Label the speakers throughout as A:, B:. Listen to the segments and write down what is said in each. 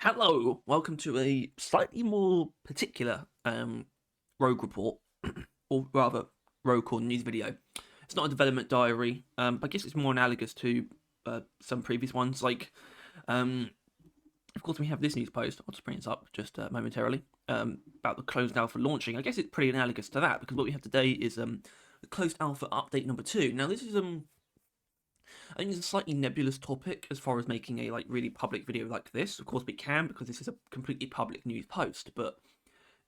A: Hello, welcome to a slightly more particular Rogue report, or rather Rogue Core news video. It's not a development diary, but I guess it's more analogous to some previous ones. Um, of course, we have this news post. I'll just bring this up just momentarily about the closed alpha launching. I guess it's pretty analogous to that because what we have today is the closed alpha update number 2. Now, this is I think it's a slightly nebulous topic as far as making a really public video like this. Of course, we can because this is a completely public news post, but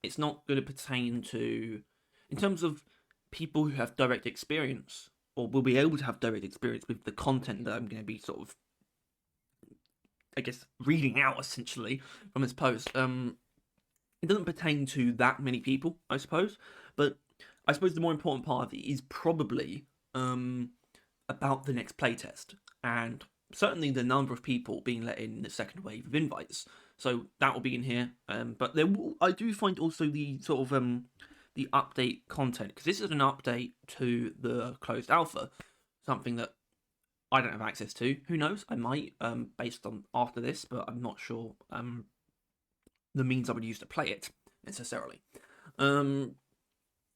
A: it's not going to pertain to, in terms of people who have direct experience or will be able to have direct experience with the content that I'm going to be sort of, I guess, reading out essentially from this post. It doesn't pertain to that many people, I suppose, but I suppose the more important part of it is probably about the next playtest and certainly the number of people being let in the second wave of invites. So that will be in here. But I do find also the sort of the update content, because this is an update to the closed alpha, something that I don't have access to. Who knows? I might, based on after this, but I'm not sure the means I would use to play it necessarily.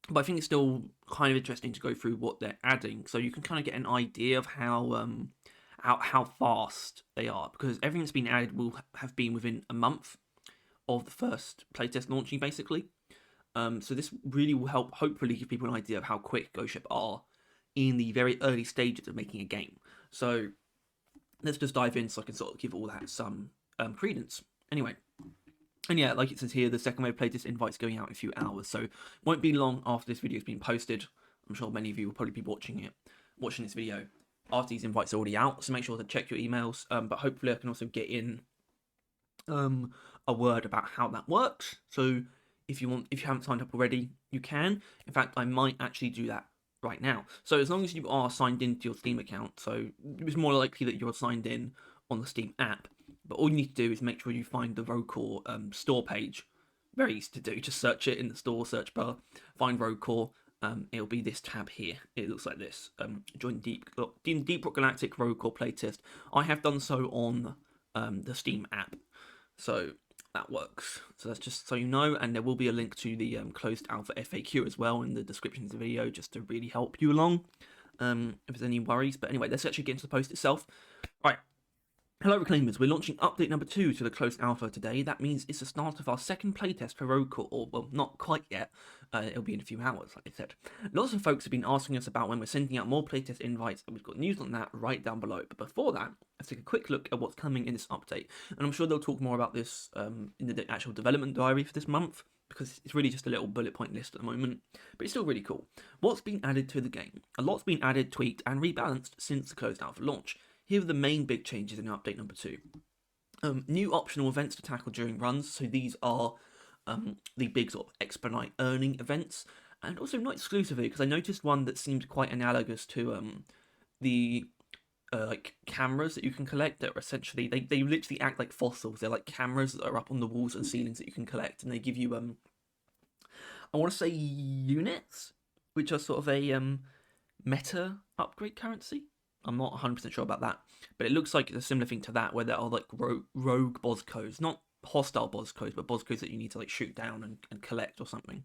A: But I think it's still kind of interesting to go through what they're adding, so you can kind of get an idea of how fast they are, because everything that's been added will have been within a month of the first playtest launching, basically. So this really will help, hopefully, give people an idea of how quick Ghost Ship are in the very early stages of making a game. So let's just dive in so I can sort of give all that some credence. Anyway. And yeah, like it says here, the second wave playtest invite's going out in a few hours, so it won't be long after this video's been posted. I'm sure many of you will probably be watching this video after these invites are already out, so make sure to check your emails. But hopefully I can also get in a word about how that works. So if you haven't signed up already, you can. In fact, I might actually do that right now. So as long as you are signed into your Steam account, so it's more likely that you're signed in on the Steam app. But all you need to do is make sure you find the Rogue Core store page. Very easy to do. Just search it in the store search bar. Find Rogue Core. It'll be this tab here. It looks like this. Join Deep Rock Galactic Rogue Core playtest. I have done so on the Steam app, so that works. So that's just so you know. And there will be a link to the closed alpha FAQ as well in the description of the video, just to really help you along. If there's any worries. But anyway, let's actually get into the post itself. Right. Hello Reclaimers, we're launching update number 2 to the closed alpha today. That means it's the start of our second playtest for Rogue Core, or well, not quite yet. It'll be in a few hours, like I said. Lots of folks have been asking us about when we're sending out more playtest invites, and we've got news on that right down below. But before that, let's take a quick look at what's coming in this update. And I'm sure they'll talk more about this in the actual development diary for this month, because it's really just a little bullet point list at the moment, but it's still really cool. What's been added to the game? A lot's been added, tweaked, and rebalanced since the closed alpha launch. Here are the main big changes in update number 2. New optional events to tackle during runs, so these are the big sort of Expedite earning events, and also not exclusively, because I noticed one that seemed quite analogous to the like cameras that you can collect that are essentially, they literally act like fossils. They're like cameras that are up on the walls and ceilings that you can collect, and they give you I want to say units, which are sort of a meta upgrade currency. I'm not 100% sure about that, but it looks like it's a similar thing to that, where there are like rogue Boscos, not hostile Boscos, but Boscos that you need to like shoot down and collect or something.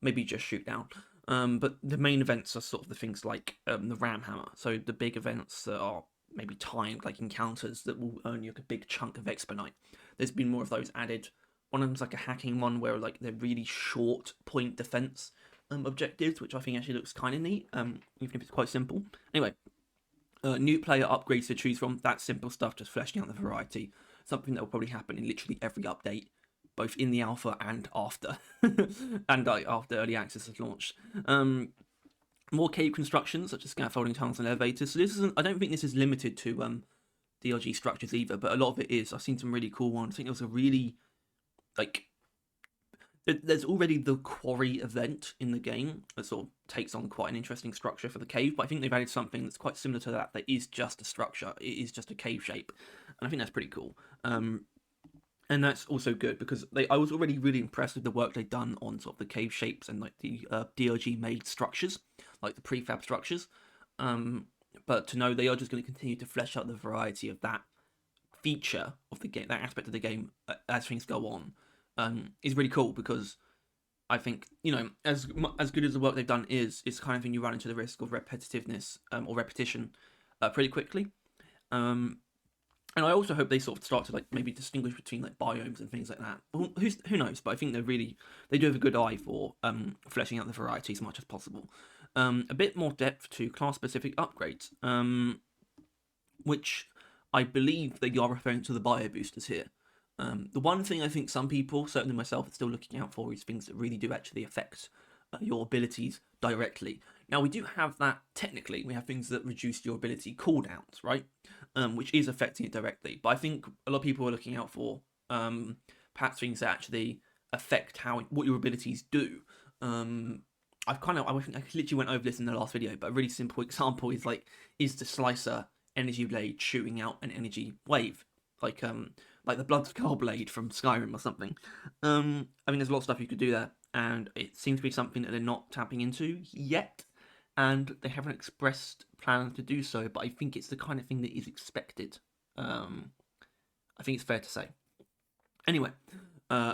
A: Maybe just shoot down. But the main events are sort of the things like the Ram Hammer, so the big events that are maybe timed, like encounters that will earn you like a big chunk of Expedite. There's been more of those added. One of them's like a hacking one where like they're really short point defense objectives, which I think actually looks kind of neat, even if it's quite simple. Anyway. New player upgrades to choose from. That's simple stuff, just fleshing out the variety. Something that will probably happen in literally every update, both in the alpha and after, and after early access is launched. More cave constructions, such as scaffolding, tunnels, and elevators. So this isn't. I don't think this is limited to DLG structures either, but a lot of it is. I've seen some really cool ones. I think there was a really like. There's already the quarry event in the game that sort of takes on quite an interesting structure for the cave, but I think they've added something that's quite similar to that is just a structure. It is just a cave shape, and I think that's pretty cool. And that's also good because I was already really impressed with the work they've done on sort of the cave shapes and like the DLG made structures, like the prefab structures. But to know they are just going to continue to flesh out the variety of that feature of the game, that aspect of the game, as things go on, is really cool because I think, as good as the work they've done is, it's the kind of thing you run into the risk of repetitiveness or repetition pretty quickly. Um, and I also hope they sort of start to like maybe distinguish between like biomes and things like that. Well, who knows? But I think they do have a good eye for fleshing out the variety as much as possible. A bit more depth to class specific upgrades, which I believe they are referring to the bio boosters here. The one thing I think some people, certainly myself, are still looking out for is things that really do actually affect your abilities directly. Now, we do have that technically. We have things that reduce your ability cooldowns, right? Which is affecting it directly. But I think a lot of people are looking out for perhaps things that actually affect what your abilities do. I literally went over this in the last video, but a really simple example is the slicer energy blade shooting out an energy wave, like the Blood Skull blade from Skyrim or something. I mean, there's a lot of stuff you could do there, and it seems to be something that they're not tapping into yet, and they haven't expressed plans to do so. But I think it's the kind of thing that is expected. I think it's fair to say. Anyway,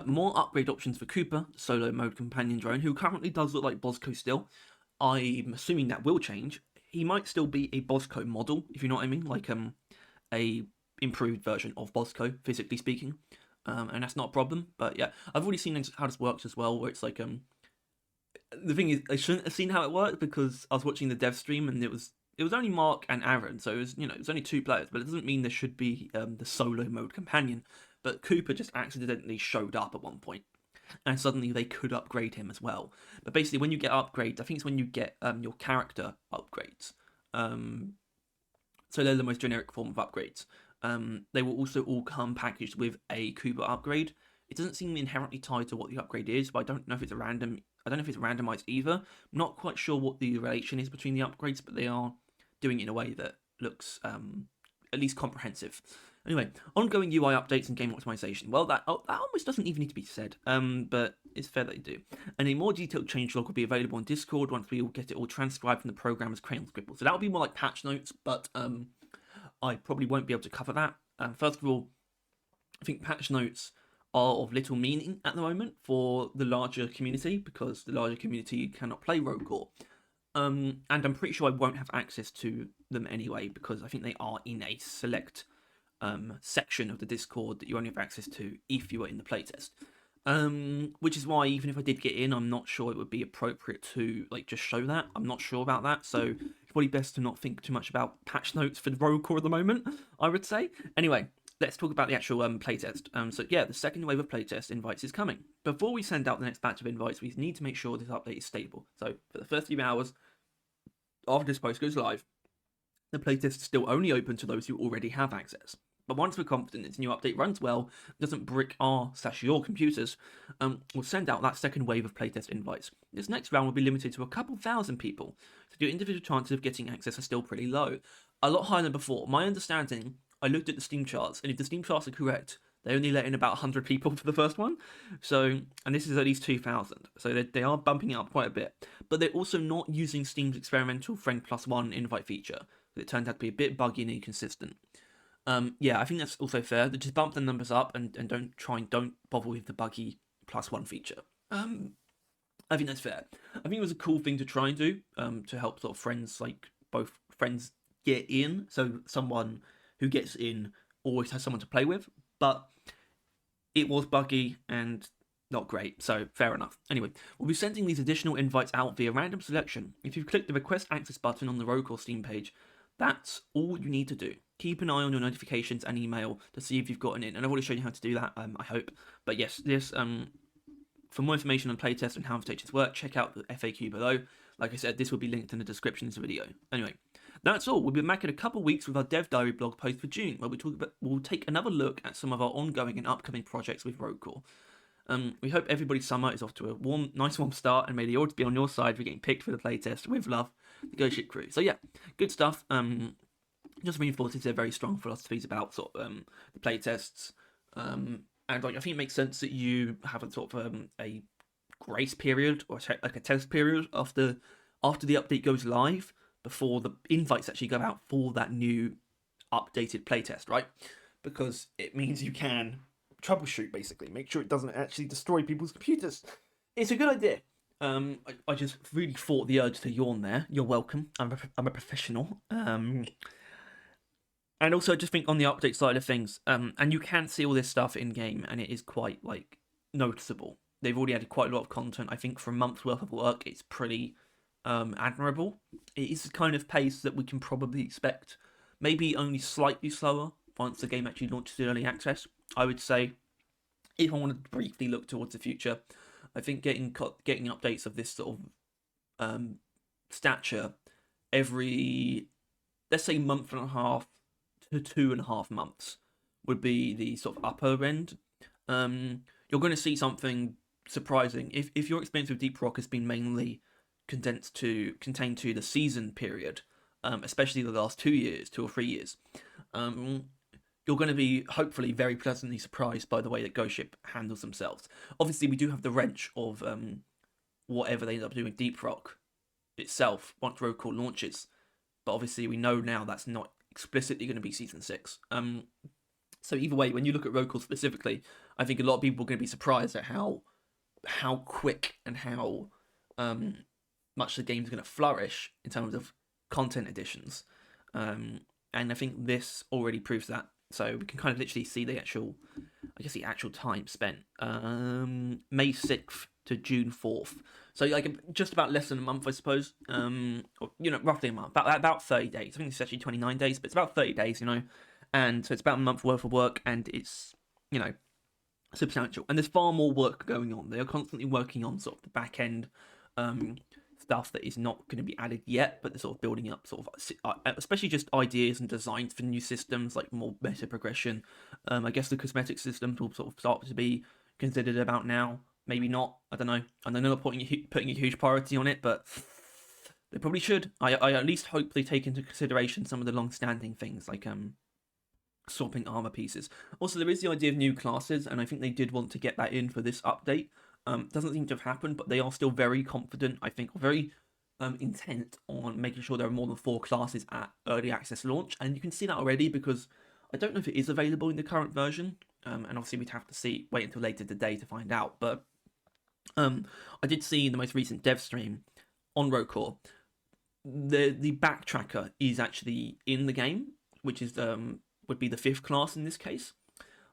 A: more upgrade options for Cooper, solo mode companion drone, who currently does look like Bosco still. I'm assuming that will change. He might still be a Bosco model, if you know what I mean, like a improved version of Bosco, physically speaking, and that's not a problem. But yeah, I've already seen how this works as well, where it's like the thing is, I shouldn't have seen how it worked because I was watching the dev stream and it was only Mark and Aaron, so it was only 2 players, but it doesn't mean there should be the solo mode companion. But Cooper just accidentally showed up at one point, and suddenly they could upgrade him as well. But basically, when you get upgrades, I think it's when you get your character upgrades. So they're the most generic form of upgrades. They will also all come packaged with a Cooper upgrade. It doesn't seem inherently tied to what the upgrade is, but I don't know if it's randomized either. I'm not quite sure what the relation is between the upgrades, but they are doing it in a way that looks at least comprehensive. Anyway, ongoing UI updates and game optimization. Well, that almost doesn't even need to be said, but it's fair that they do. And a more detailed changelog will be available on Discord once we all get it all transcribed from the programmer's Crayon Scribble. So that'll be more like patch notes, but I probably won't be able to cover that. First of all, I think patch notes are of little meaning at the moment for the larger community because the larger community cannot play Rogue Core. And I'm pretty sure I won't have access to them anyway because I think they are in a select section of the Discord that you only have access to if you are in the playtest. Which is why even if I did get in, I'm not sure it would be appropriate to just show that. I'm not sure about that, so it's probably best to not think too much about patch notes for the Rogue Core at the moment, I would say. Anyway, let's talk about the actual playtest. So yeah, the second wave of playtest invites is coming. Before we send out the next batch of invites, we need to make sure this update is stable. So for the first few hours after this post goes live, the playtest is still only open to those who already have access. But once we're confident this new update runs well, doesn't brick our/your computers, we'll send out that second wave of playtest invites. This next round will be limited to a couple thousand people, so your individual chances of getting access are still pretty low. A lot higher than before. My understanding, I looked at the Steam charts, and if the Steam charts are correct, they only let in about 100 people for the first one. So, and this is at least 2,000. So they are bumping it up quite a bit. But they're also not using Steam's experimental Friend Plus One invite feature. It turned out to be a bit buggy and inconsistent. Yeah, I think that's also fair. They just bump the numbers up and don't bother with the buggy +1 feature. I think that's fair. I think it was a cool thing to try and do to help sort of friends, both friends get in. So someone who gets in always has someone to play with. But it was buggy and not great, so fair enough. Anyway, we'll be sending these additional invites out via random selection. If you click the request access button on the Rogue Core Steam page, that's all you need to do. Keep an eye on your notifications and email to see if you've gotten in. And I've already shown you how to do that, I hope. But yes, for more information on playtest and how invitations work, check out the FAQ below. Like I said, this will be linked in the description of this video. Anyway, that's all. We'll be back in a couple of weeks with our Dev Diary blog post for June, where we'll take another look at some of our ongoing and upcoming projects with Rogue Core. We hope everybody's summer is off to a nice warm start, and may the odds be on your side for getting picked for the playtest. With love, the Ghost Ship crew. So yeah, good stuff. Just reinforces their very strong philosophies about sort of the playtests, and I think it makes sense that you have a sort of a grace period or a test period after the update goes live before the invites actually go out for that new updated playtest, right? because it means you can troubleshoot, basically, make sure it doesn't actually destroy people's computers. It's a good idea. I just really fought the urge to yawn there. You're welcome. I'm a professional. And also, I just think on the update side of things, and you can see all this stuff in game, and it is quite like noticeable. They've already added quite a lot of content. I think for a month's worth of work, it's pretty admirable. It is the kind of pace that we can probably expect. Maybe only slightly slower once the game actually launches in early access. I would say, if I wanted to briefly look towards the future, I think getting updates of this sort of stature every, let's say, month and a half to 2.5 months would be the sort of upper end. You're going to see something surprising if your experience with Deep Rock has been mainly contained to the season period, especially the last 2 or 3 years. You're going to be hopefully very pleasantly surprised by the way that Ghost Ship handles themselves. Obviously, we do have the wrench of whatever they end up doing with Deep Rock itself once Road Call launches, but obviously we know now that's not explicitly going to be Season 6. So either way, when you look at Road Call specifically, I think a lot of people are going to be surprised at how quick and how much the game's going to flourish in terms of content additions. And I think this already proves that. So we can kind of literally see the actual time spent. May 6th to June 4th. So like just about less than a month, I suppose. Or, roughly a month. About 30 days. I think it's actually 29 days, but it's about 30 days, And so it's about a month worth of work, and it's, substantial. And there's far more work going on. They are constantly working on sort of the back end stuff that is not going to be added yet, but they're sort of building up especially just ideas and designs for new systems, like more meta progression. I guess the cosmetic systems will sort of start to be considered about now. Maybe not. I don't know. And they're not putting a huge priority on it, but they probably should. I at least hope they take into consideration some of the long-standing things, like swapping armor pieces. Also, there is the idea of new classes, and I think they did want to get that in for this update. Doesn't seem to have happened, but they are still very confident, I think, very intent on making sure there are more than 4 classes at early access launch. And you can see that already, because I don't know if it is available in the current version, and obviously we'd have to wait until later today to find out. But I did see in the most recent dev stream on Roadcore, the backtracker is actually in the game, which is would be the 5th class in this case.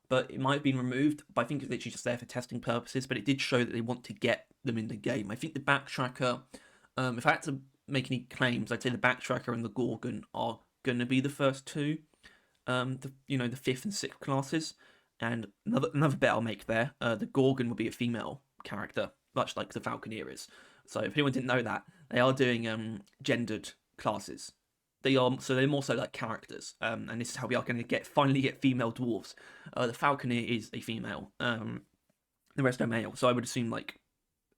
A: But it might have been removed, but I think it's literally just there for testing purposes. But it did show that they want to get them in the game. I think the backtracker, if I had to make any claims, I'd say the backtracker and the Gorgon are going to be the first two, the 5th and 6th classes. And another bet I'll make there, the Gorgon will be a female character, much like the Falconeer is. So if anyone didn't know that, they are doing gendered classes. They're more so like characters, and this is how we are going to finally get female dwarves. The Falconeer is a female, the rest are male. So I would assume like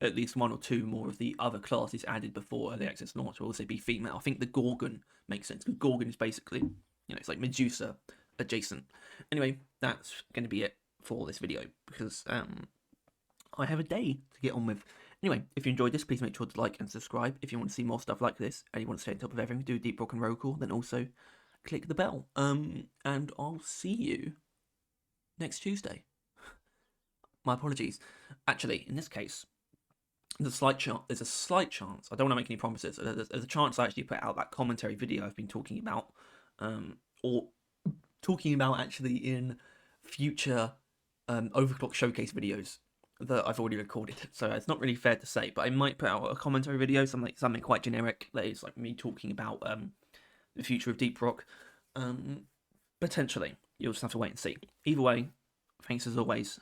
A: at least 1 or 2 more of the other classes added before early access launch will also be female. I think the Gorgon makes sense, because Gorgon is basically, it's like Medusa adjacent. Anyway, that's going to be it for this video, because I have a day to get on with. Anyway, if you enjoyed this, please make sure to like and subscribe. If you want to see more stuff like this, and you want to stay on top of everything, do Deep Rock and Road Call, then also click the bell. And I'll see you next Tuesday. My apologies. Actually, in this case, there's a slight chance, I don't want to make any promises, there's a chance I actually put out that commentary video I've been talking about, or talking about actually in future Overclock Showcase videos that I've already recorded. So it's not really fair to say, but I might put out a commentary video, something quite generic, that is like me talking about the future of Deep Rock. Potentially. You'll just have to wait and see. Either way, thanks as always.